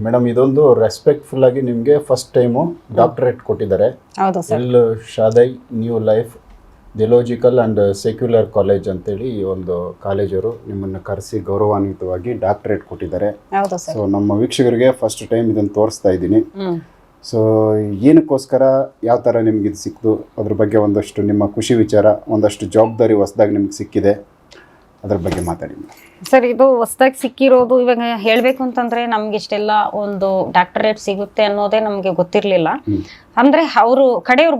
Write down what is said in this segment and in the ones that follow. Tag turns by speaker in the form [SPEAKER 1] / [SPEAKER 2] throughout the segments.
[SPEAKER 1] Madam ಇದೊಂದು respectful ಆಗಿ ನಿಮಗೆ ಫಸ್ಟ್ ಟೈಮು ಡಾಕ್ಟರೇಟ್ ಕೊಟ್ಟಿದ್ದಾರೆ.
[SPEAKER 2] ಹೌದು sir.
[SPEAKER 1] El Shaddai new life theological and secular college ಅಂತೇಳಿ ಈ ಒಂದು ಕಾಲೇಜವರು ನಿಮ್ಮನ್ನು ಕರೆಸಿ ಗೌರವಾನ್ವಿತವಾಗಿ ಡಾಕ್ಟರೇಟ್ ಕೊಟ್ಟಿದ್ದಾರೆ.
[SPEAKER 2] ಹೌದು ಸರ್.
[SPEAKER 1] ಸೊ ನಮ್ಮ ವೀಕ್ಷಕರಿಗೆ ಫಸ್ಟ್ ಟೈಮ್ ಇದನ್ನು ತೋರಿಸ್ತಾ ಇದ್ದೀನಿ. ಸೊ ಏನಕ್ಕೋಸ್ಕರ ಯಾವ ಥರ ನಿಮ್ಗೆ ಇದು ಸಿಕ್ತು, ಅದ್ರ ಬಗ್ಗೆ ಒಂದಷ್ಟು ನಿಮ್ಮ ಖುಷಿ ವಿಚಾರ, ಒಂದಷ್ಟು ಜವಾಬ್ದಾರಿ ಹೊಸದಾಗಿ ನಿಮ್ಗೆ ಸಿಕ್ಕಿದೆ, ಅದ್ರ ಬಗ್ಗೆ ಮಾತಾಡಿ
[SPEAKER 2] ಸರ್. ಇದು ಹೊಸದಾಗಿ ಸಿಕ್ಕಿರೋದು ಇವಾಗ ಹೇಳಬೇಕು ಅಂತಂದ್ರೆ ನಮ್ಗೆ ಇಷ್ಟೆಲ್ಲ ಒಂದು ಡಾಕ್ಟರೇಟ್ ಸಿಗುತ್ತೆ ಅನ್ನೋದೇ ನಮಗೆ ಗೊತ್ತಿರಲಿಲ್ಲ. ಅಂದ್ರೆ ಅವರು ಕಡೆಯವ್ರು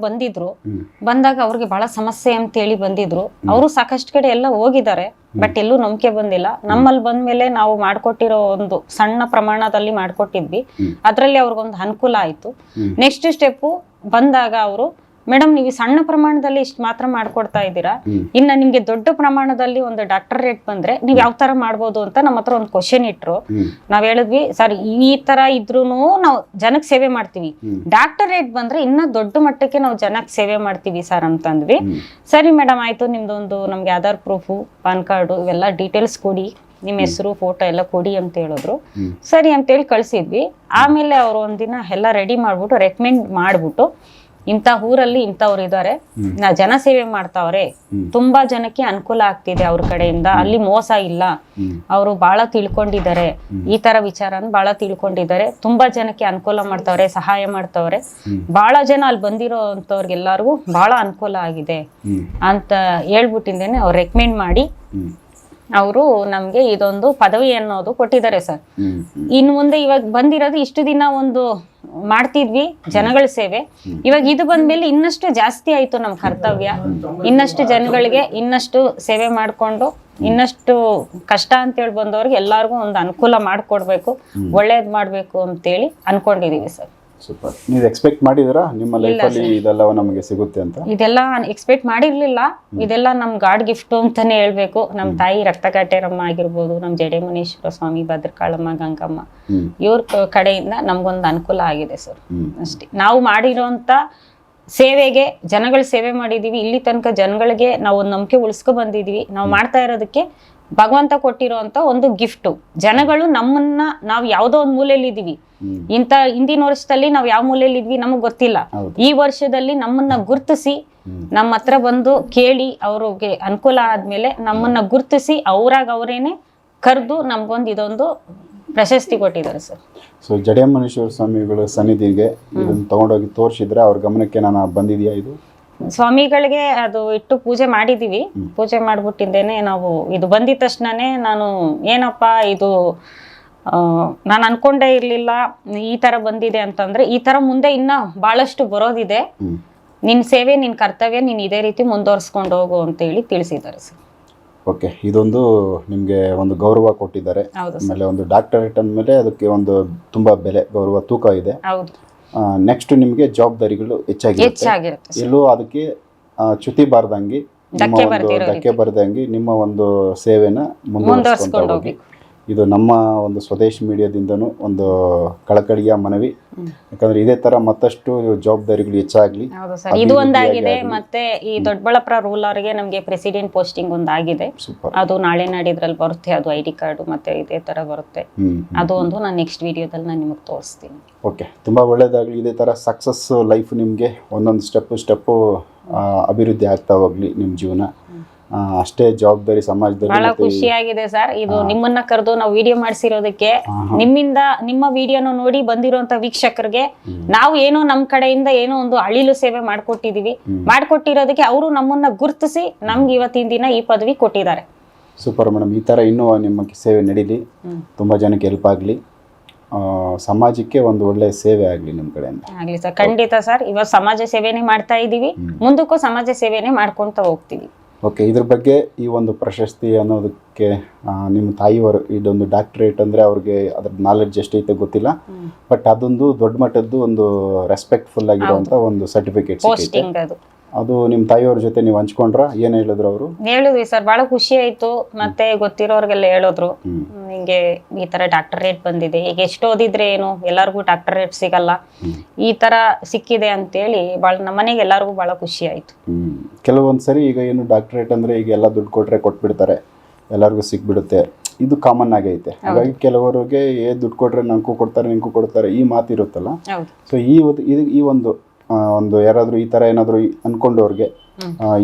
[SPEAKER 2] ಬಂದಾಗ ಅವ್ರಿಗೆ ಬಹಳ ಸಮಸ್ಯೆ ಅಂತೇಳಿ ಬಂದಿದ್ರು. ಅವರು ಸಾಕಷ್ಟು ಕಡೆ ಎಲ್ಲ ಹೋಗಿದ್ದಾರೆ, ಬಟ್ ಎಲ್ಲೂ ನಂಬಿಕೆ ಬಂದಿಲ್ಲ. ನಮ್ಮಲ್ಲಿ ಬಂದ್ಮೇಲೆ ನಾವು ಮಾಡ್ಕೊಟ್ಟಿರೋ ಒಂದು ಸಣ್ಣ ಪ್ರಮಾಣದಲ್ಲಿ ಮಾಡ್ಕೊಟ್ಟಿದ್ವಿ, ಅದ್ರಲ್ಲಿ ಅವ್ರಿಗೊಂದು ಅನುಕೂಲ ಆಯ್ತು. ನೆಕ್ಸ್ಟ್ ಸ್ಟೆಪ್ ಬಂದಾಗ ಅವರು, ಮೇಡಮ್ ನೀವು ಸಣ್ಣ ಪ್ರಮಾಣದಲ್ಲಿ ಇಷ್ಟು ಮಾತ್ರ ಮಾಡ್ಕೊಡ್ತಾ ಇದ್ದೀರಾ, ಇನ್ನ ನಿಮ್ಗೆ ದೊಡ್ಡ ಪ್ರಮಾಣದಲ್ಲಿ ಒಂದು ಡಾಕ್ಟರೇಟ್ ಬಂದ್ರೆ ನೀವ್ ಯಾವ ತರ ಮಾಡ್ಬೋದು ಅಂತ ನಮ್ಮ ಹತ್ರ ಒಂದು ಕ್ವಶನ್ ಇಟ್ರು. ನಾವ್ ಹೇಳಿದ್ವಿ, ಸರ್ ಈ ತರ ಇದ್ರೂನು ನಾವು ಜನಕ್ಕೆ ಸೇವೆ ಮಾಡ್ತೀವಿ, ಡಾಕ್ಟರೇಟ್ ಬಂದ್ರೆ ಇನ್ನ ದೊಡ್ಡ ಮಟ್ಟಕ್ಕೆ ನಾವು ಜನಕ್ಕೆ ಸೇವೆ ಮಾಡ್ತೀವಿ ಸರ್ ಅಂತಂದ್ವಿ. ಸರಿ ಮೇಡಮ್ ಆಯ್ತು, ನಿಮ್ದೊಂದು ನಮ್ಗೆ ಆಧಾರ್ ಪ್ರೂಫು, ಪಾನ್ ಕಾರ್ಡು ಇವೆಲ್ಲ ಡೀಟೇಲ್ಸ್ ಕೊಡಿ, ನಿಮ್ಮ ಹೆಸರು ಫೋಟೋ ಎಲ್ಲ ಕೊಡಿ ಅಂತ ಹೇಳಿದ್ರು. ಸರಿ ಅಂತೇಳಿ ಕಳ್ಸಿದ್ವಿ. ಆಮೇಲೆ ಅವ್ರು ಒಂದಿನ ಎಲ್ಲ ರೆಡಿ ಮಾಡ್ಬಿಟ್ಟು ರೆಕಮೆಂಡ್ ಮಾಡ್ಬಿಟ್ಟು, ಇಂಥ ಊರಲ್ಲಿ ಇಂಥವ್ರು ಇದ್ದಾರೆ, ಜನ ಸೇವೆ ಮಾಡ್ತಾವ್ರೆ, ತುಂಬಾ ಜನಕ್ಕೆ ಅನುಕೂಲ ಆಗ್ತಿದೆ ಅವ್ರ ಕಡೆಯಿಂದ, ಅಲ್ಲಿ ಮೋಸ ಇಲ್ಲ, ಅವರು ಬಹಳ ತಿಳ್ಕೊಂಡಿದ್ದಾರೆ, ಈ ತರ ವಿಚಾರನ ಬಹಳ ತಿಳ್ಕೊಂಡಿದ್ದಾರೆ, ತುಂಬಾ ಜನಕ್ಕೆ ಅನುಕೂಲ ಮಾಡ್ತಾವ್ರೆ, ಸಹಾಯ ಮಾಡ್ತಾವ್ರೆ, ಬಹಳ ಜನ ಅಲ್ಲಿ ಬಂದಿರೋ ಅಂತವ್ರಿಗೆಲ್ಲರಿಗೂ ಬಹಳ ಅನುಕೂಲ ಆಗಿದೆ ಅಂತ ಹೇಳ್ಬಿಟ್ಟಿದ್ದೇನೆ ಅವ್ರು ರೆಕಮೆಂಡ್ ಮಾಡಿ ಅವರು ನಮ್ಗೆ ಇದೊಂದು ಪದವಿ ಅನ್ನೋದು ಕೊಟ್ಟಿದ್ದಾರೆ ಸರ್. ಇನ್ನು ಮುಂದೆ ಇವಾಗ ಬಂದಿರೋದು ಇಷ್ಟು ದಿನ ಒಂದು ಮಾಡ್ತಿದ್ವಿ ಜನಗಳ ಸೇವೆ, ಇವಾಗ ಇದು ಬಂದ್ಮೇಲೆ ಇನ್ನಷ್ಟು ಜಾಸ್ತಿ ಆಯ್ತು ನಮ್ ಕರ್ತವ್ಯ. ಇನ್ನಷ್ಟು ಜನಗಳಿಗೆ ಇನ್ನಷ್ಟು ಸೇವೆ ಮಾಡ್ಕೊಂಡು ಇನ್ನಷ್ಟು ಕಷ್ಟ ಅಂತೇಳಿ ಬಂದವ್ರಿಗೆ ಎಲ್ಲಾರ್ಗು ಒಂದು ಅನುಕೂಲ ಮಾಡ್ಕೊಡ್ಬೇಕು, ಒಳ್ಳೇದ್ ಮಾಡ್ಬೇಕು ಅಂತೇಳಿ ಅನ್ಕೊಂಡಿದೀವಿ ಸರ್.
[SPEAKER 1] ಸೂಪರ್. ನೀವು ಎಕ್ಸ್ಪೆಕ್ಟ್ ಮಾಡಿದಿರಾ ನಿಮ್ಮ ಲೈಫಲ್ಲಿ ಇದೆಲ್ಲ ನಮಗೆ ಸಿಗುತ್ತೆ ಅಂತ?
[SPEAKER 2] ಇದೆಲ್ಲ ಎಕ್ಸ್ಪೆಕ್ಟ್ ಮಾಡಿರ್ಲಿಲ್ಲ. ಇದೆಲ್ಲ ನಮ್ ಗಾಡ್ ಗಿಫ್ಟ್ ಅಂತಾನೆ ಹೇಳ್ಬೇಕು. ನಮ್ ತಾಯಿ ರಕ್ತಕಟ್ಟೆರಮ್ಮ ಆಗಿರ್ಬೋದು, ನಮ್ ಜಡೆಮುನೀಶ್ವರ ಸ್ವಾಮಿ, ಭದ್ರಕಾಳಮ್ಮ, ಗಂಗಮ್ಮ, ಇವ್ರ ಕಡೆಯಿಂದ ನಮ್ಗೊಂದು ಅನುಕೂಲ ಆಗಿದೆ ಸರ್. ಅಷ್ಟೇ. ನಾವು ಮಾಡಿರೋಂತ ಸೇವೆಗೆ, ಜನಗಳ ಸೇವೆ ಮಾಡಿದೀವಿ, ಇಲ್ಲಿ ತನಕ ಜನಗಳಿಗೆ ನಾವು ಒಂದು ನಂಬಿಕೆ ಉಳಿಸ್ಕೊ ಬಂದಿದೀವಿ. ನಾವು ಮಾಡ್ತಾ ಇರೋದಕ್ಕೆ ಭಗವಂತ ಕೊಟ್ಟಿರೋಂತ ಒಂದು ಗಿಫ್ಟು. ಜನಗಳು ನಮ್ಮನ್ನ, ನಾವು ಯಾವ್ದೋ ಒಂದು ಮೂಲೆಯಲ್ಲಿ ಇದೀವಿ, ಇಂಥ ಹಿಂದಿನ ವರ್ಷದಲ್ಲಿ ನಾವ್ ಯಾವ ಮೂಲೆಯಲ್ಲಿ ಇದ್ವಿ ನಮಗ್ ಗೊತ್ತಿಲ್ಲ, ಈ ವರ್ಷದಲ್ಲಿ ನಮ್ಮನ್ನ ಗುರ್ತಿಸಿ ನಮ್ಮ ಹತ್ರ ಬಂದು ಕೇಳಿ ಅವ್ರಿಗೆ ಅನುಕೂಲ ಆದ್ಮೇಲೆ ನಮ್ಮನ್ನ ಗುರ್ತಿಸಿ ಅವರೇನೆ ಕರೆದು ನಮ್ಗೊಂದು ಇದೊಂದು ಪ್ರಶಸ್ತಿ ಕೊಟ್ಟಿದ್ದಾರೆ ಸರ್.
[SPEAKER 1] ಸೊ ಜಡೆಮುನೀಶ್ವರ ಸ್ವಾಮಿಗಳ ಸನ್ನಿಧಿಗೆ ಇದನ್ನ ತಗೊಂಡೋಗಿ ತೋರಿಸಿದ್ರೆ ಅವ್ರ ಗಮನಕ್ಕೆ ನಾನು ಬಂದಿದೆಯಾ? ಇದು
[SPEAKER 2] ಸ್ವಾಮಿಗಳಿಗೆ ಅದು ಇಟ್ಟು ಪೂಜೆ ಮಾಡಿದೀವಿ. ಪೂಜೆ ಮಾಡ್ಬಿಟ್ಟಿದ್ದೇನೆ ನಾವು. ಇದು ಬಂದಿದ ತಕ್ಷಣನೇ ನಾನು ಏನಪ್ಪಾ ಇದು, ನಾನು ಅನ್ಕೊಂಡೇ ಇರ್ಲಿಲ್ಲ ಈ ತರ ಬಂದಿದೆ ಅಂತಂದ್ರೆ. ಈ ತರ ಮುಂದೆ ಇನ್ನ ಬಹಳಷ್ಟು ಬರೋದಿದೆ, ನಿನ್ ಸೇವೆ, ನಿನ್ ಕರ್ತವ್ಯ ನೀನ್ ಇದೇ ರೀತಿ ಮುಂದುವರ್ಸ್ಕೊಂಡು ಹೋಗು ಅಂತ ಹೇಳಿ ತಿಳಿಸಿದ್ದಾರೆ ಸರ್.
[SPEAKER 1] ಓಕೆ, ಇದೊಂದು ನಿಮ್ಗೆ ಒಂದು ಗೌರವ ಕೊಟ್ಟಿದ್ದಾರೆ. ಆಮೇಲೆ ಒಂದು ಡಾಕ್ಟರೇಟ್ ಅಂದಮೇಲೆ ಅದಕ್ಕೆ ಒಂದು ತುಂಬಾ ಬೆಲೆ, ಗೌರವ, ತೂಕ ಇದೆ. ನೆಕ್ಸ್ಟ್ ನಿಮ್ಗೆ ಜವಾಬ್ದಾರಿಗಳು ಹೆಚ್ಚಾಗಿರುತ್ತೆ. ಎಲ್ಲೂ ಅದಕ್ಕೆ ಚ್ಯುತಿ ಬಾರ್ದಂಗೆ, ಧಕ್ಕೆ ಬರ್ದಂಗೆ ನಿಮ್ಮ ಒಂದು ಸೇವೆನ ಮುಂದುವರಿಸ್ಕೊಂಡು ಹೋಗಿ. ಇದು ನಮ್ಮ ಒಂದು ಸ್ವದೇಶ್ ಮೀಡಿಯಾದಿಂದನೂ ಒಂದು ಕಳಕಳಿಯ ಮನವಿ. ಯಾಕಂದ್ರೆ ಇದೇ ತರ ಮತ್ತಷ್ಟು ಜವಾಬ್ದಾರಿಗಳು ಹೆಚ್ಚಾಗ್ಲಿ.
[SPEAKER 2] ಇದು ಒಂದಾಗಿದೆ. ಮತ್ತೆ ಈ ದೊಡ್ಡಬಳ್ಳಾಪುರ ರೂರಲ್ಗೆ ನಮ್ಗೆ ಪ್ರೆಸಿಡೆಂಟ್ ಪೋಸ್ಟಿಂಗ್ ಒಂದಾಗಿದೆ. ಅದು ನಾಳೆ ನಾಡಿದ್ರಲ್ಲಿ ಬರುತ್ತೆ. ಅದು ID ಕಾರ್ಡ್ ಮತ್ತೆ ಇದೇ ತರ ಬರುತ್ತೆ. ಅದು ಒಂದು ನಾನು ನೆಕ್ಸ್ಟ್ ವಿಡಿಯೋದಲ್ಲಿ ನಾನು ನಿಮಗೆ ತೋರಿಸ್ತೀನಿ.
[SPEAKER 1] ಓಕೆ, ತುಂಬಾ ಒಳ್ಳೇದಾಗ್ಲಿ. ಇದೇ ತರ ಸಕ್ಸಸ್ ಲೈಫ್ ನಿಮ್ಗೆ ಒಂದೊಂದು ಸ್ಟೆಪ್ ಅಭಿವೃದ್ಧಿ ಆಗ್ತಾ ಹೋಗ್ಲಿ ನಿಮ್ಮ ಜೀವನ. ಅಷ್ಟೇ ಜವಾಬ್ದಾರಿ ಸಮಾಜದಲ್ಲಿ.
[SPEAKER 2] ಬಹಳ ಖುಷಿಯಾಗಿದೆ ಸರ್. ಇದು ನಿಮ್ಮನ್ನ ಕರೆದು ನಾವು ವಿಡಿಯೋ ಮಾಡಿಸಿರೋದಕ್ಕೆ, ನಿಮ್ಮಿಂದ ನಿಮ್ಮ ವಿಡಿಯೋನ ನೋಡಿ ಬಂದಿರುವಂತ ವೀಕ್ಷಕರಿಗೆ ನಾವು ಏನೋ ನಮ್ ಕಡೆಯಿಂದ ಏನೋ ಒಂದು ಅಳಿಲು ಸೇವೆ ಮಾಡ್ಕೊಟ್ಟಿರೋದಕ್ಕೆ ಅವರು ನಮ್ಮನ್ನ ಗುರುತಿಸಿ ನಮ್ಗೆ ಇವತ್ತಿನ ದಿನ ಈ ಪದವಿ ಕೊಟ್ಟಿದ್ದಾರೆ.
[SPEAKER 1] Super madam. ಈ ತರ ಇನ್ನೂ ನಿಮ್ಮ ಸೇವೆ ನಡೀಲಿ, ತುಂಬಾ ಜನಕ್ಕೆ ಹೆಲ್ಪ್ ಆಗ್ಲಿ, ಸಮಾಜಕ್ಕೆ ಒಂದು ಒಳ್ಳೆ ಸೇವೆ ಆಗ್ಲಿ ನಿಮ್ಮ ಕಡೆಯಿಂದ.
[SPEAKER 2] ಆಗ್ಲಿ ಸರ್, ಖಂಡಿತ ಸರ್. ಇವಾಗ ಸಮಾಜ ಸೇವೆನೇ ಮಾಡ್ತಾ ಇದೀವಿ, ಮುಂದಕ್ಕೂ ಸಮಾಜ ಸೇವೆನೇ ಮಾಡ್ಕೊಂತ ಹೋಗ್ತೀವಿ.
[SPEAKER 1] ಓಕೆ, ಇದ್ರ ಬಗ್ಗೆ ಈ ಒಂದು ಪ್ರಶಸ್ತಿ ಅನ್ನೋದಕ್ಕೆ ನಿಮ್ಮ ತಾಯಿಯವರು ಇದೊಂದು ಡಾಕ್ಟರೇಟ್ ಅಂದರೆ ಅವ್ರಿಗೆ ಅದ್ರ ನಾಲೆಡ್ಜ್ ಎಷ್ಟೈತೆ ಗೊತ್ತಿಲ್ಲ, ಬಟ್ ಅದೊಂದು ದೊಡ್ಡ ಮಟ್ಟದ್ದು ಒಂದು ರೆಸ್ಪೆಕ್ಟ್ಫುಲ್ ಆಗಿರುವಂಥ ಒಂದು ಸರ್ಟಿಫಿಕೇಟ್ ಸಿಕ್ಕಿದೆ. ಅದು ನಿಮ್ಮ ತಾಯಿಯವ್ರ ಜೊತೆ ನೀವು ಹಂಚ್ಕೊಂಡ್ರ? ಏನು ಹೇಳಿದ್ರು ಅವರು?
[SPEAKER 2] ಹೇಳಿದ್ವಿ ಸರ್, ಬಹಳ ಖುಷಿ ಆಯ್ತು. ಮತ್ತೆ ಗೊತ್ತಿರೋರ್ಗೆಲ್ಲ ಹೇಳಿದ್ರು, ಹಿಂಗೆ ಈ ತರ ಡಾಕ್ಟರೇಟ್ ಬಂದಿದೆ. ಈಗ ಎಷ್ಟು ಓದಿದ್ರೆ ಏನು, ಎಲ್ಲರಿಗೂ ಡಾಕ್ಟರೇಟ್ ಸಿಗಲ್ಲ, ಈ ತರ ಸಿಕ್ಕಿದೆ ಅಂತೇಳಿ ನಮ್ಮ ಮನೆಗೆ ಎಲ್ಲರಿಗೂ ಬಹಳ ಖುಷಿ ಆಯ್ತು.
[SPEAKER 1] ಕೆಲವೊಂದ್ಸರಿ ಈಗ ಏನು ಡಾಕ್ಟರೇಟ್ ಅಂದ್ರೆ ಈಗ ಎಲ್ಲ ದುಡ್ಡು ಕೊಟ್ರೆ ಕೊಟ್ಬಿಡ್ತಾರೆ, ಎಲ್ಲರಿಗೂ ಸಿಕ್ಬಿಡುತ್ತೆ. ಇದು ಕಾಮನ್ ಆಗೈತೆ. ಹಾಗಾಗಿ ಕೆಲವರಿಗೆ ದುಡ್ಡು ಕೊಟ್ರೆ ನಂಗೂ ಕೊಡ್ತಾರೆ ನಿಂಗೂ ಕೊಡ್ತಾರೆ ಈ ಮಾತಿರುತ್ತಲ್ಲ. ಸೊ ಈ ಒಂದು ಯಾರಾದರೂ ಈ ಥರ ಏನಾದರೂ ಅನ್ಕೊಂಡವ್ರಿಗೆ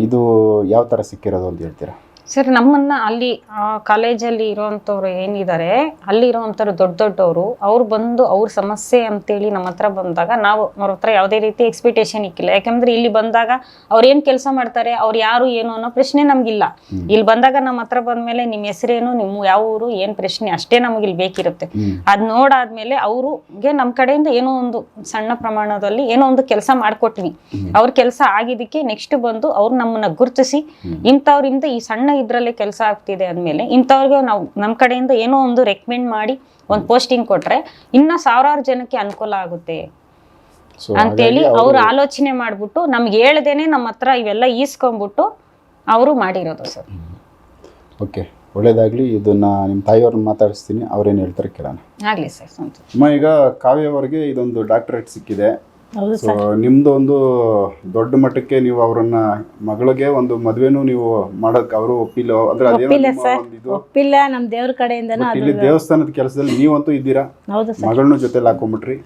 [SPEAKER 1] ಇದು ಯಾವ ಥರ ಸಿಕ್ಕಿರೋದು ಅಂತ ಹೇಳ್ತೀರಾ?
[SPEAKER 2] ಸರ್, ನಮ್ಮನ್ನ ಅಲ್ಲಿ ಕಾಲೇಜಲ್ಲಿ ಇರೋವಂಥವ್ರು ಏನಿದ್ದಾರೆ, ಅಲ್ಲಿ ಇರೋವಂಥವ್ರು ದೊಡ್ಡವರು, ಅವ್ರು ಬಂದು ಅವ್ರ ಸಮಸ್ಯೆ ಅಂತೇಳಿ ನಮ್ಮ ಹತ್ರ ಬಂದಾಗ ನಾವು ಅವ್ರ ಹತ್ರ ಯಾವುದೇ ರೀತಿ ಎಕ್ಸ್ಪೆಕ್ಟೇಷನ್ ಇಕ್ಕಿಲ್ಲ. ಯಾಕಂದ್ರೆ ಇಲ್ಲಿ ಬಂದಾಗ ಅವ್ರು ಏನು ಕೆಲಸ ಮಾಡ್ತಾರೆ, ಅವ್ರು ಯಾರು ಏನು ಅನ್ನೋ ಪ್ರಶ್ನೆ ನಮ್ಗಿಲ್ಲ. ಇಲ್ಲಿ ಬಂದಾಗ ನಮ್ಮ ಹತ್ರ ಬಂದ್ಮೇಲೆ ನಿಮ್ಮ ಹೆಸರೇನು, ನಿಮ್ಮ ಯಾವ ಊರು, ಏನು ಪ್ರಶ್ನೆ ಅಷ್ಟೇ ನಮಗೆ ಇಲ್ಲಿ ಬೇಕಿರುತ್ತೆ. ಅದ್ ನೋಡಾದ್ಮೇಲೆ ಅವ್ರಿಗೆ ನಮ್ಮ ಕಡೆಯಿಂದ ಏನೋ ಒಂದು ಸಣ್ಣ ಪ್ರಮಾಣದಲ್ಲಿ ಏನೋ ಒಂದು ಕೆಲಸ ಮಾಡ್ಕೊಟ್ವಿ. ಅವ್ರ ಕೆಲಸ ಆಗಿದ್ದಕ್ಕೆ ನೆಕ್ಸ್ಟ್ ಬಂದು ಅವ್ರು ನಮ್ಮನ್ನ ಗುರುತಿಸಿ ಇಂಥವ್ರಿಂದ ಈ ಸಣ್ಣ ಇದ್ರಲ್ಲೇ ಕೆಲಸ ಆಗ್ತಿದೆ ಅಂದ್ಮೇಲೆ ಇಂಥವ್ರಿಗೆ ನಾವು ನಮ್ಮ ಕಡೆಯಿಂದ ಏನೋ ಒಂದು ರೆಕಮೆಂಡ್ ಮಾಡಿ ಒಂದು ಪೋಸ್ಟಿಂಗ್ ಕೊಟ್ರೆ ಇನ್ನ ಸಾವಿರಾರು ಜನಕ್ಕೆ ಅನುಕೂಲ ಆಗುತ್ತೆ ಅಂತೇಳಿ ಅವ್ರು ಆಲೋಚನೆ ಮಾಡ್ಬಿಟ್ಟು ನಮ್ಗೆ ಹೇಳ್ದೇನೆ ನಮ್ಮ ಹತ್ರ ಇವೆಲ್ಲ ಈಸ್ಕೊಂಡ್ಬಿಟ್ಟು ಅವರು ಮಾಡಿರೋದು ಸರ್.
[SPEAKER 1] ಓಕೆ, ಒಳ್ಳೇದಾಗ್ಲಿ. ಇದನ್ನ ನಿಮ್ಮ ತಾಯಿಯವ್ರನ್ನ ಮಾತಾಡಿಸ್ತೀನಿ, ಅವ್ರೇನು ಹೇಳ್ತಾರೆ ಕೇಳೋಣ.
[SPEAKER 2] ಆಗ್ಲಿ ಸರ್.
[SPEAKER 1] ಅಮ್ಮ, ಈಗ ಕಾವ್ಯ ಅವರಿಗೆ ಇದೊಂದು ಡಾಕ್ಟರೇಟ್ ಸಿಕ್ಕಿದೆ. ಸೊ ನಿಮ್ದು ಒಂದು ದೊಡ್ಡ ಮಟ್ಟಕ್ಕೆ ನೀವು ಅವ್ರನ್ನ ಮಗಳಿಗೆ ಒಂದು ಮದ್ವೆನೂ ನೀವು ಮಾಡಕ್ ಅವರು ಒಪ್ಪಿಲ್ಲ ಅಂದ್ರೆ
[SPEAKER 3] ಒಪ್ಪಿಲ್ಲ. ನಮ್ ದೇವ್ರ ಕಡೆಯಿಂದ
[SPEAKER 1] ಇಲ್ಲಿ ದೇವಸ್ಥಾನದ ಕೆಲಸದಲ್ಲಿ ನೀವಂತೂ ಇದ್ದೀರಾ, ಮಗಳನ್ನೂ ಜೊತೆಲಿ ಹಾಕೊಂಡ್ಬಿಟ್ರಿ.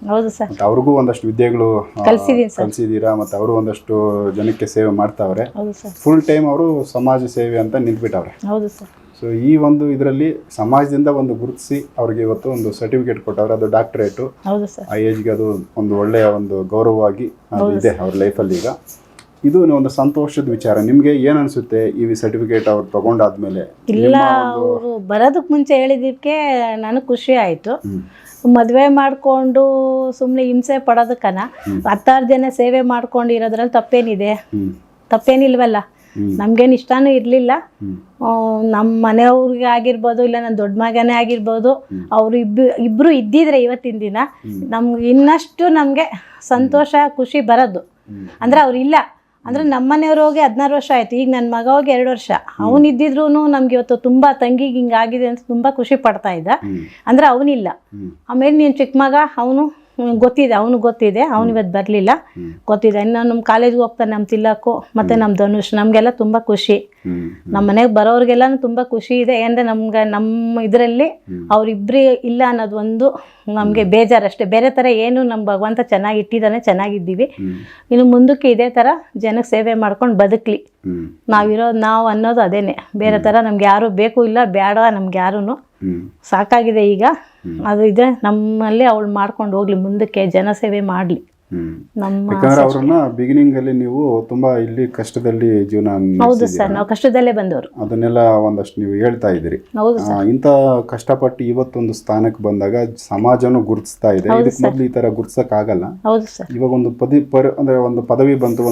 [SPEAKER 1] ಅವ್ರಿಗೂ ಒಂದಷ್ಟು ವಿದ್ಯೆಗಳು ಕಲ್ಸಿದೀರಾ, ಮತ್ತೆ ಅವರು ಒಂದಷ್ಟು ಜನಕ್ಕೆ ಸೇವೆ ಮಾಡ್ತಾವ್ರೆ. ಫುಲ್ ಟೈಮ್ ಅವರು ಸಮಾಜ ಸೇವೆ ಅಂತ ನಿಂತ್ಬಿಟ್ಟವ್ರೆ. ಸೊ ಈ ಒಂದು ಇದರಲ್ಲಿ ಸಮಾಜದಿಂದ ಒಂದು ಗುರುತಿಸಿ ಅವ್ರಿಗೆ ಇವತ್ತು ಒಂದು ಸರ್ಟಿಫಿಕೇಟ್ ಕೊಟ್ಟವ್ರೆ, ಅದು ಡಾಕ್ಟರೇಟು. ಆ ಏಜ್ಗೆ ಅದು ಒಂದು ಒಳ್ಳೆಯ ಒಂದು ಗೌರವವಾಗಿ ಅದು ಇದೆ ಅವ್ರ ಲೈಫಲ್ಲಿ. ಈಗ ಇದು ಒಂದು ಸಂತೋಷದ ವಿಚಾರ. ನಿಮ್ಗೆ ಏನ್ ಅನ್ಸುತ್ತೆ ಈ ಸರ್ಟಿಫಿಕೇಟ್ ಅವ್ರು ತಗೊಂಡಾದ್ಮೇಲೆ?
[SPEAKER 3] ಇಲ್ಲ, ಅವರು ಬರೋದಕ್ಕೆ ಮುಂಚೆ ಹೇಳಿದಕ್ಕೆ ನನಗೆ ಖುಷಿ ಆಯ್ತು. ಮದುವೆ ಮಾಡ್ಕೊಂಡು ಸುಮ್ಮನೆ ಹಿಂಸೆ ಪಡೋದಕ್ಕನ 10 ಜನ ಸೇವೆ ಮಾಡ್ಕೊಂಡು ಇರೋದ್ರಲ್ಲಿ ತಪ್ಪೇನಿಲ್ವಲ್ಲ. ನಮ್ಗೇನು ಇಷ್ಟನೂ ಇರಲಿಲ್ಲ. ನಮ್ಮ ಮನೆಯವ್ರಿಗೆ ಆಗಿರ್ಬೋದು, ಇಲ್ಲ ನನ್ನ ದೊಡ್ಡ ಮಗನೇ ಆಗಿರ್ಬೋದು, ಅವರು ಇಬ್ರು ಇದ್ದಿದ್ರೆ ಇವತ್ತಿನ ದಿನ ನಮ್ಗೆ ಇನ್ನಷ್ಟು ನಮಗೆ ಸಂತೋಷ ಖುಷಿ ಬರೋದು. ಅಂದ್ರೆ ಅವ್ರಿಲ್ಲ ಅಂದ್ರೆ ನಮ್ಮ ಮನೆಯವ್ರು ಹೋಗಿ 16 ವರ್ಷ ಆಯ್ತು. ಈಗ ನನ್ನ ಮಗ ಹೋಗಿ 2 ವರ್ಷ. ಅವನಿದ್ದಿದ್ರು ನಮ್ಗೆ ಇವತ್ತು ತುಂಬಾ ತಂಗಿಗೆ ಹಿಂಗಾಗಿದೆ ಅಂತ ತುಂಬಾ ಖುಷಿ ಪಡ್ತಾ ಇದ್ದ. ಅಂದ್ರೆ ಅವನಿಲ್ಲ. ಆಮೇಲೆ ನೀನು ಚಿಕ್ಕ ಮಗ, ಅವನು ಗೊತ್ತಿದೆ, ಅವನು ಇವತ್ತು ಬರಲಿಲ್ಲ, ಗೊತ್ತಿದೆ. ಇನ್ನು ನಮ್ಮ ಕಾಲೇಜ್ಗೆ ಹೋಗ್ತಾನೆ, ನಮ್ಮ ತಿಲಕ್ಕು ಮತ್ತು ನಮ್ಮ ಧನುಷ್. ನಮಗೆಲ್ಲ ತುಂಬ ಖುಷಿ. ನಮ್ಮ ಮನೆಗೆ ಬರೋರಿಗೆಲ್ಲ ತುಂಬ ಖುಷಿ ಇದೆ. ಅಂದರೆ ನಮ್ಮ ಇದರಲ್ಲಿ ಅವರಿಬ್ಬರು ಇಲ್ಲ ಅನ್ನೋದು ಒಂದು ನಮಗೆ ಬೇಜಾರಷ್ಟೇ. ಬೇರೆ ಥರ ಏನು ನಮ್ಮ ಭಗವಂತ ಚೆನ್ನಾಗಿ ಇಟ್ಟಿದ್ದಾನೆ, ಚೆನ್ನಾಗಿದ್ದೀವಿ. ಇನ್ನು ಮುಂದಕ್ಕೆ ಇದೇ ಥರ ಜನಕ್ಕೆ ಸೇವೆ ಮಾಡ್ಕೊಂಡು ಬದುಕಲಿ. ನಾವು ಅನ್ನೋದು ಅದೇನೆ. ಬೇರೆ ಥರ ನಮ್ಗೆ ಯಾರು ಬೇಕು ಇಲ್ಲ, ಬೇಡ ನಮ್ಗೆ ಯಾರೂ. ಸಾಕಾಗಿದೆ ಈಗ. ಅದು ಇದೆ ನಮ್ಮಲ್ಲಿ ಅವಳು ಮಾಡ್ಕೊಂಡು ಹೋಗ್ಲಿ, ಮುಂದಕ್ಕೆ ಜನಸೇವೆ ಮಾಡಲಿ.
[SPEAKER 1] ಯಾಕಂದ್ರೆ ಅವ್ರನ್ನ ಬಿಗಿನಿಂಗ್ ಅಲ್ಲಿ ನೀವು ತುಂಬಾ ಇಲ್ಲಿ ಕಷ್ಟದಲ್ಲಿ ಜೀವನ.
[SPEAKER 3] ಹೌದು ಸರ್, ನಾವು ಕಷ್ಟದಲ್ಲೇ ಬಂದವರು.
[SPEAKER 1] ಅದನ್ನೆಲ್ಲ ಒಂದಷ್ಟು ನೀವು ಹೇಳ್ತಾ ಇದ್ರಿ. ಇಂತ ಕಷ್ಟಪಟ್ಟು ಇವತ್ತೊಂದು ಸ್ಥಾನಕ್ಕೆ ಬಂದಾಗ ಸಮಾಜನೂ ಗುರುತಿಸ್ತಾ ಇದೆ. ಇದಕ್ಕೆ ಮೊದಲು ಈ ತರ ಗುರುತಿಸಕ್ ಆಗಲ್ಲ. ಇವಾಗ ಒಂದು ಅಂದ್ರೆ ಒಂದು ಪದವಿ ಬಂತು,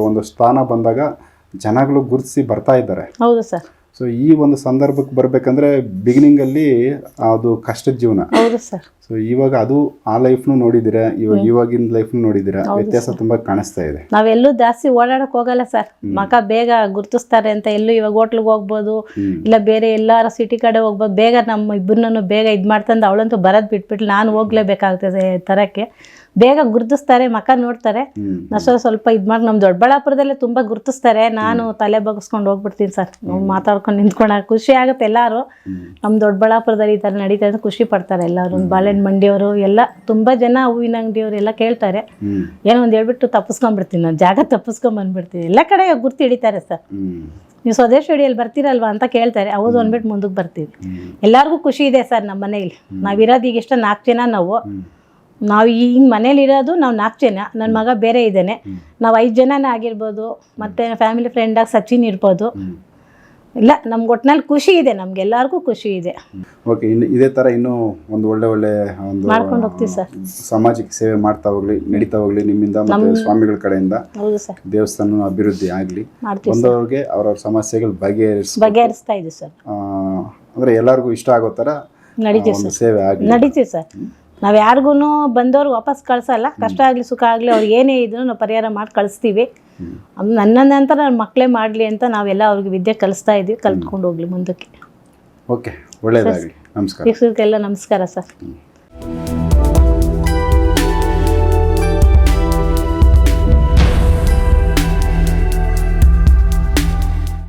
[SPEAKER 1] ಒಂದು ಸ್ಥಾನ ಬಂದಾಗ ಜನಗಳು ಗುರುತಿಸಿ ಬರ್ತಾ ಇದ್ದಾರೆ.
[SPEAKER 3] ಹೌದು ಸರ್.
[SPEAKER 1] ಸೊ ಈ ಒಂದು ಸಂದರ್ಭಕ್ಕೆ ಬರ್ಬೇಕಂದ್ರೆ ಬಿಗಿನಿಂಗ್ ಅಲ್ಲಿ ಅದು ಕಷ್ಟದ ಜೀವನ. ಸೊ ಇವಾಗ ಅದು ಆ ಲೈಫ್ನು ನೋಡಿದಿರಾ, ಇವಾಗಿನ ಲೈಫ್ನು ನೋಡಿದಿರಾ, ವ್ಯತ್ಯಾಸ ತುಂಬಾ ಕಾಣಿಸ್ತಾ ಇದೆ.
[SPEAKER 3] ನಾವೆಲ್ಲೂ ಜಾಸ್ತಿ ಓಡಾಡಕ್ ಹೋಗಲ್ಲ ಸರ್. ಮಗ ಬೇಗ ಗುರ್ತಿಸ್ತಾರೆ ಅಂತ ಎಲ್ಲೂ ಇವಾಗ ಹೋಟ್ಲಿಗೆ ಹೋಗ್ಬೋದು, ಇಲ್ಲ ಬೇರೆ ಎಲ್ಲಾರ ಸಿಟಿ ಕಡೆ ಹೋಗ್ಬೋದು. ಬೇಗ ನಮ್ಮ ಇಬ್ಬರನ್ನು ಬೇಗ ಇದ್ ಮಾಡ್ತಂದು ಅವಳಂತೂ ಬರೋದ್ ಬಿಟ್ಬಿಟ್ಟು ನಾನು ಹೋಗ್ಲೇಬೇಕಾಗ್ತದೆ ತರಕ್ಕೆ. ಬೇಗ ಗುರುತಿಸ್ತಾರೆ, ಮಕ್ಕ ನೋಡ್ತಾರೆ. ಸ್ವಲ್ಪ ಇದ್ ಮಾಡಿ ನಮ್ಮ ದೊಡ್ಡಬಳ್ಳಾಪುರದಲ್ಲೇ ತುಂಬಾ ಗುರುತಿಸ್ತಾರೆ. ನಾನು ತಲೆ ಬಗ್ಸ್ಕೊಂಡು ಹೋಗ್ಬಿಡ್ತೀನಿ ಸರ್. ಮಾತಾಡ್ಕೊಂಡು ನಿಂತ್ಕೊಂಡ ಖುಷಿ ಆಗುತ್ತೆ. ಎಲ್ಲಾರು ನಮ್ಮ ದೊಡ್ಡಬಳ್ಳಾಪುರದಲ್ಲಿ ಈ ತರ ನಡೀತಾ ಅಂತ ಖುಷಿ ಪಡ್ತಾರೆ ಎಲ್ಲಾರು. ಬಾಳೆಹಣ್ಣು ಮಂಡಿಯವರು ಎಲ್ಲ ತುಂಬಾ ಜನ, ಹೂವಿನ ಅಂಗಡಿಯವರು ಎಲ್ಲ ಕೇಳ್ತಾರೆ. ಏನೋ ಒಂದ್ ಹೇಳ್ಬಿಟ್ಟು ತಪ್ಪಿಸ್ಕೊಂಡ್ಬಿಡ್ತೀನಿ, ನಾನು ಜಾಗ ತಪ್ಪಿಸ್ಕೊಂಡ್ ಬಂದ್ಬಿಡ್ತೀನಿ. ಎಲ್ಲ ಕಡೆ ಗುರ್ತು ಹಿಡಿತಾರೆ ಸರ್. ನೀವು ಸ್ವದೇಶ್ ಹಿಡಿಯಲ್ಲಿ ಬರ್ತೀರಲ್ವಾ ಅಂತ ಕೇಳ್ತಾರೆ. ಹೌದು ಅಂದ್ಬಿಟ್ಟು ಮುಂದಕ್ಕೆ ಬರ್ತೀವಿ. ಎಲ್ಲಾರ್ಗು ಖುಷಿ ಇದೆ ಸರ್ ನಮ್ಮ ಮನೇಲಿ. ನಾವಿರೋದು ಈಗ ಎಷ್ಟು 4 ಜನ. ನಾವು ಈಗ ಮನೇಲಿರೋದು ನಾವು 4 ಜನ. ನನ್ನ ಮಗ ಬೇರೆ ಇದ್ದಾನೆ. ನಾವು 5 ಜನನೇ ಆಗಿರ್ಬೋದು. ಮತ್ತೆ ಫ್ಯಾಮಿಲಿ ಫ್ರೆಂಡಾಗಿ ಸಚಿನ್ ಇರ್ಬೋದು. ಇಲ್ಲ, ನಮ್ಗೆ ಒಟ್ಟಿನಲ್ಲಿ ಖುಷಿ ಇದೆ, ನಮ್ಗೆಲ್ಲರಿಗೂ ಖುಷಿ ಇದೆ.
[SPEAKER 1] ಓಕೆ, ಇದೇ ಥರ ಇನ್ನೂ ಒಂದು ಒಳ್ಳೆ ಒಂದು
[SPEAKER 3] ಮಾಡ್ಕೊಂಡು ಹೋಗ್ತೀವಿ ಸರ್.
[SPEAKER 1] ಸಮಾಜಕ್ಕೆ ಸೇವೆ ಮಾಡ್ತಾ ಹೋಗ್ಲಿ, ನಡೀತಾ ಹೋಗ್ಲಿ ನಿಮ್ಮಿಂದ ಮತ್ತೆ ಸ್ವಾಮಿಗಳ ಕಡೆಯಿಂದ.
[SPEAKER 3] ಹೌದು ಸರ್.
[SPEAKER 1] ದೇವಸ್ಥಾನ ಅಭಿವೃದ್ಧಿ ಆಗಲಿ, ಬಂದವ್ರಿಗೆ ಅವ್ರವ್ರ ಸಮಸ್ಯೆಗಳು
[SPEAKER 3] ಬಗೆಹರಿಸ್ತಾ ಇದೆ ಸರ್.
[SPEAKER 1] ಅಂದ್ರೆ ಎಲ್ಲರಿಗೂ ಇಷ್ಟ ಆಗೋ ಥರ
[SPEAKER 3] ನಡೀತೀವಿ
[SPEAKER 1] ಸೇವೆ ಆಗಲಿ,
[SPEAKER 3] ನಡೀತೀವಿ ಸರ್. ನಾವು ಯಾರಿಗೂ ಬಂದವ್ರಿಗೆ ವಾಪಸ್ ಕಳ್ಸಲ್ಲ. ಕಷ್ಟ ಆಗಲಿ ಸುಖ ಆಗಲಿ ಅವ್ರಿಗೆ ಏನೇ ಇದ್ರು ನಾವು ಪರಿಹಾರ ಮಾಡಿ ಕಳಿಸ್ತೀವಿ. ನನ್ನಂತರ ನನ್ನ ಮಕ್ಕಳೇ ಮಾಡಲಿ ಅಂತ ನಾವೆಲ್ಲ ಅವ್ರಿಗೆ ವಿದ್ಯೆ ಕಲಿಸ್ತಾ ಇದ್ವಿ. ಕಲ್ತ್ಕೊಂಡು ಹೋಗ್ಲಿ ಮುಂದಕ್ಕೆ.
[SPEAKER 1] ಓಕೆ, ಒಳ್ಳೆಯದಾಗಲಿ. ನಮಸ್ಕಾರ.
[SPEAKER 3] ವೀಕ್ಷಕರಿಗೆಲ್ಲ ನಮಸ್ಕಾರ ಸರ್.